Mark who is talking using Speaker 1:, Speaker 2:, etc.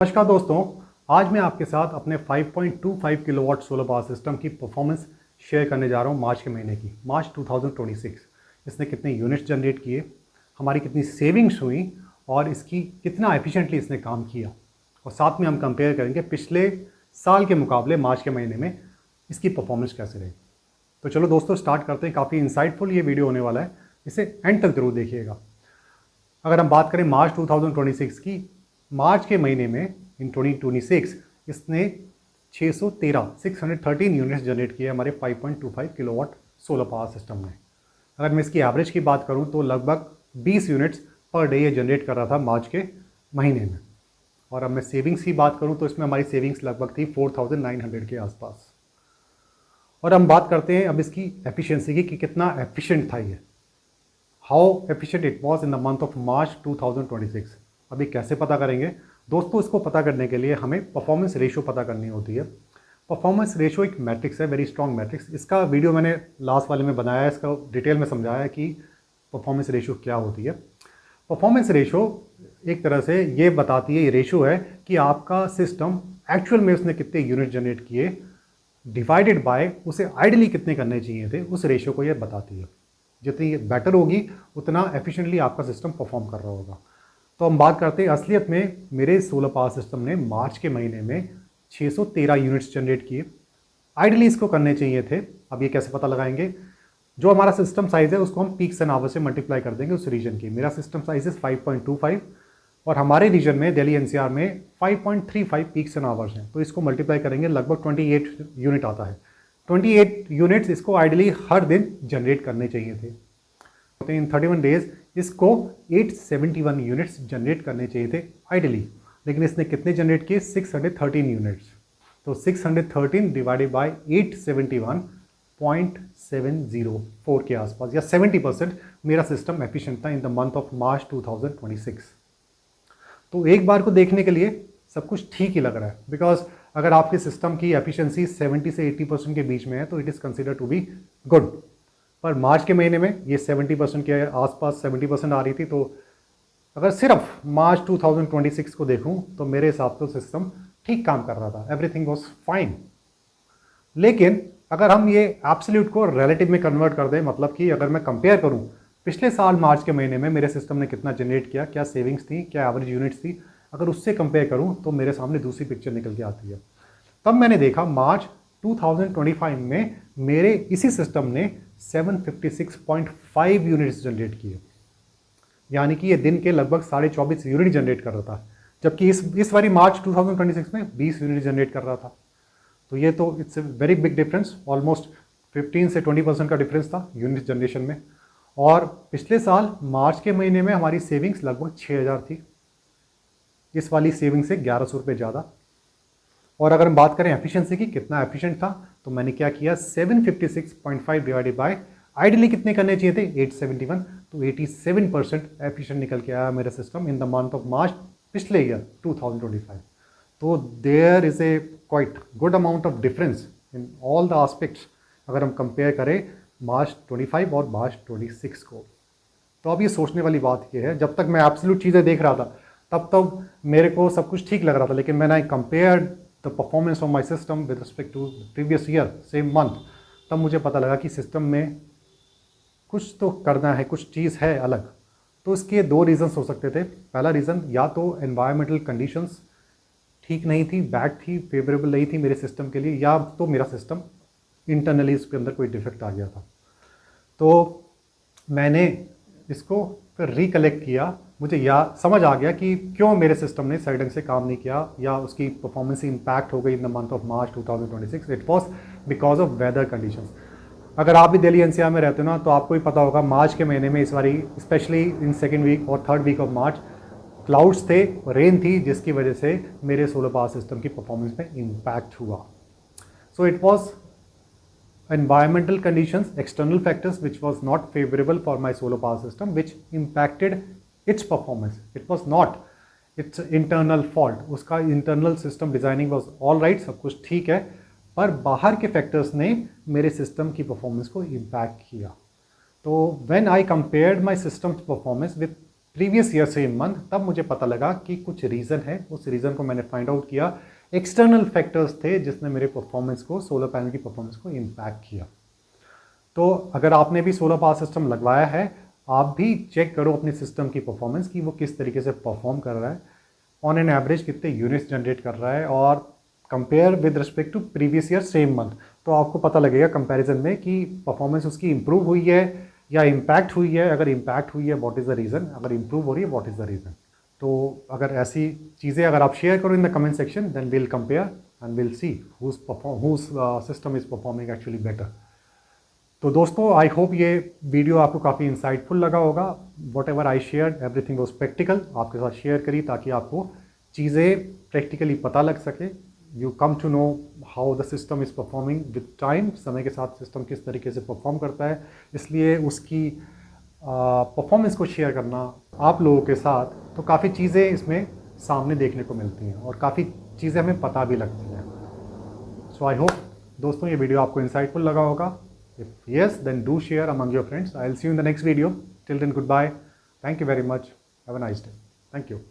Speaker 1: नमस्कार दोस्तों, आज मैं आपके साथ अपने 5.25 किलोवाट सोलर पावर सिस्टम की परफॉर्मेंस शेयर करने जा रहा हूँ मार्च के महीने की, मार्च 2026। इसने कितने यूनिट्स जनरेट किए, हमारी कितनी सेविंग्स हुई और इसकी कितना एफिशिएंटली इसने काम किया, और साथ में हम कंपेयर करेंगे पिछले साल के मुकाबले मार्च के महीने में इसकी परफॉर्मेंस कैसे रही। तो चलो दोस्तों स्टार्ट करते हैं। काफ़ी इंसाइटफुल ये वीडियो होने वाला है, इसे एंड तक जरूर देखिएगा। अगर हम बात करें मार्च 2026 की, मार्च के महीने में इन 2026 इसने 613 यूनिट्स जनरेट किए हमारे 5.25 किलोवाट सोलर पावर सिस्टम में। अगर मैं इसकी एवरेज की बात करूं तो लगभग 20 यूनिट्स पर डे ये जनरेट कर रहा था मार्च के महीने में। और अब मैं सेविंग्स की बात करूं तो इसमें हमारी सेविंग्स लगभग थी 4900 के आसपास। और हम बात करते हैं अब इसकी एफिशिएंसी की कि कितना एफिशिएंट था ये, how efficient it was in the month of March 2026। अभी कैसे पता करेंगे दोस्तों? इसको पता करने के लिए हमें परफॉर्मेंस रेशियो पता करनी होती है। परफॉर्मेंस रेशियो एक मैट्रिक्स है, वेरी स्ट्रॉन्ग मैट्रिक्स। इसका वीडियो मैंने लास्ट वाले में बनाया है, इसका डिटेल में समझाया है कि परफॉर्मेंस रेशियो क्या होती है। परफॉर्मेंस रेशियो एक तरह से ये बताती है, ये रेशियो है कि आपका सिस्टम एक्चुअल में उसने कितने यूनिट जनरेट किए डिवाइडेड बाय उसे आइडली कितने करने चाहिए थे, उस रेशियो को ये बताती है। जितनी बेटर होगी उतना एफिशिएंटली आपका सिस्टम परफॉर्म कर रहा होगा। तो हम बात करते हैं असलियत में मेरे सोलर पावर सिस्टम ने मार्च के महीने में 613 यूनिट्स जनरेट किए। आइडली इसको करने चाहिए थे। अब ये कैसे पता लगाएंगे? जो हमारा सिस्टम साइज़ है उसको हम पीक्स एंड आवर्स से मल्टीप्लाई कर देंगे उस रीजन की। मेरा सिस्टम साइज है 5.25 और हमारे रीजन में दिल्ली एनसीआर में 5.35 पीक्स एंड आवर्स हैं, तो इसको मल्टीप्लाई करेंगे लगभग 28 यूनिट आता है। 28 यूनिट्स इसको आइडली हर दिन जनरेट करने चाहिए थे। इन 31 डेज इसको 871 यूनिट्स जनरेट करने चाहिए थे आइडली, लेकिन इसने कितने जनरेट किए? 613 यूनिट्स। तो 613 डिवाइडेड बाय 871.704 के आसपास, या 70% मेरा सिस्टम एफिशिएंट था इन द मंथ ऑफ मार्च 2026। तो एक बार को देखने के लिए सब कुछ ठीक ही लग रहा है, बिकॉज अगर आपके सिस्टम की एफिशिएंसी 70 से 80% के बीच में है तो it is consider to be good. पर मार्च के महीने में ये 70% के आसपास 70% आ रही थी। तो अगर सिर्फ मार्च 2026 को देखूं तो मेरे हिसाब से सिस्टम ठीक काम कर रहा था, एवरीथिंग वाज फाइन। लेकिन अगर हम ये एब्सोल्यूट को रिलेटिव में कन्वर्ट कर दें, मतलब कि अगर मैं कंपेयर करूं पिछले साल मार्च के महीने में मेरे सिस्टम ने कितना जनरेट किया, क्या सेविंग्स थी, क्या एवरेज यूनिट्स थी, अगर उससे कंपेयर करूं तो मेरे सामने दूसरी पिक्चर निकल के आती है। तब मैंने देखा मार्च 2025 में मेरे इसी सिस्टम ने 756.5 यूनिट्स जनरेट किए, यानी कि ये दिन के लगभग 24.5 यूनिट जनरेट कर रहा था, जबकि इस बारी मार्च 2026 में 20 यूनिट जनरेट कर रहा था। तो ये तो it's a very big difference, almost 15 से 20% का डिफरेंस था यूनिट जनरेशन में। और पिछले साल मार्च के महीने में हमारी सेविंग्स लगभग 6000 थी, इस वाली सेविंग से 1100 रुपये ज़्यादा। और अगर हम बात करें एफिशिएंसी की, कितना एफिशिएंट था, तो मैंने क्या किया, 756.5 डिवाइडेड बाय आइडली कितने करने चाहिए थे, 871, तो 87% एफिशिएंट निकल के आया मेरा system in the month of March पिछले ईयर 2025। तो there is a quite good amount of difference in all the aspects अगर हम कंपेयर करें मार्च 25 और मार्च 26 को। तो अब ये सोचने वाली बात ये है, जब तक मैं एब्सोल्यूट चीज़ें देख रहा था तब तक मेरे को सब कुछ ठीक लग रहा था, लेकिन मैंने compare the performance of my system with respect to previous year same month, तब मुझे पता लगा कि सिस्टम में कुछ तो करना है, कुछ चीज़ है अलग। तो इसके दो रीज़न्स हो सकते थे। पहला रीज़न, या तो एनवायरमेंटल कंडीशंस ठीक नहीं थी, बैड थी, फेवरेबल नहीं थी मेरे सिस्टम के लिए, या तो मेरा सिस्टम इंटरनली इसके अंदर कोई डिफेक्ट आ गया था। तो मैंने इसको फिर रिकलेक्ट किया, मुझे समझ आ गया कि क्यों मेरे सिस्टम ने सही ढंग से काम नहीं किया या उसकी परफॉर्मेंस इंपैक्ट हो गई in the month of March 2026। It was because of weather conditions. अगर आप भी दिल्ली एनसीआर में रहते हो ना, तो आपको ही पता होगा मार्च के महीने में इस बारी स्पेशली इन सेकेंड वीक और third week of March clouds थे, रेन थी, जिसकी वजह से मेरे सोलर पावर सिस्टम की परफॉर्मेंस में इम्पैक्ट हुआ। So it was environmental conditions, external factors which was not favorable for my solar power system, which impacted its performance. It was not its internal fault. उसका internal system designing was all right, सब कुछ ठीक है, पर बाहर के factors ने मेरे सिस्टम की परफॉर्मेंस को इम्पैक्ट किया। तो when I compared my systems performance with previous year same month, तब मुझे पता लगा कि कुछ रीज़न है। उस रीज़न को मैंने फाइंड आउट किया। एक्सटर्नल फैक्टर्स थे जिसने मेरे परफॉर्मेंस को, सोलर पैनल की परफॉर्मेंस को इम्पैक्ट किया। तो अगर आपने भी सोलर पावर सिस्टम लगवाया है, आप भी चेक करो अपने सिस्टम की परफॉर्मेंस की वो किस तरीके से परफॉर्म कर रहा है, ऑन एन एवरेज कितने यूनिट्स जनरेट कर रहा है, और compare with respect to previous year same month. तो आपको पता लगेगा कंपैरिजन में कि परफॉर्मेंस उसकी इंप्रूव हुई है या इम्पैक्ट हुई है। अगर इम्पैक्ट हुई है व्हाट इज़ द रीज़न, अगर इंप्रूव हो रही है व्हाट इज़ द रीज़न। तो अगर ऐसी चीज़ें अगर आप शेयर करो in the comment section, then will compare and will see whose system is performing actually better. तो दोस्तों, आई होप ये वीडियो आपको काफ़ी इंसाइटफुल लगा होगा। What ever I share everything was practical, आपके साथ शेयर करी ताकि आपको चीज़ें प्रैक्टिकली पता लग सके। You come to know how the system is performing with time. समय के साथ सिस्टम किस तरीके से परफॉर्म करता है, इसलिए उसकी परफॉर्मेंस को शेयर करना आप लोगों के साथ, तो काफ़ी चीज़ें इसमें सामने देखने को मिलती हैं और काफ़ी चीज़ें हमें पता भी लगती हैं। सो आई होप दोस्तों ये वीडियो आपको इंसाइटफुल लगा होगा। If yes, then do share among your friends. I'll see you in the next video. Till then, goodbye. Thank you very much. Have a nice day. Thank you.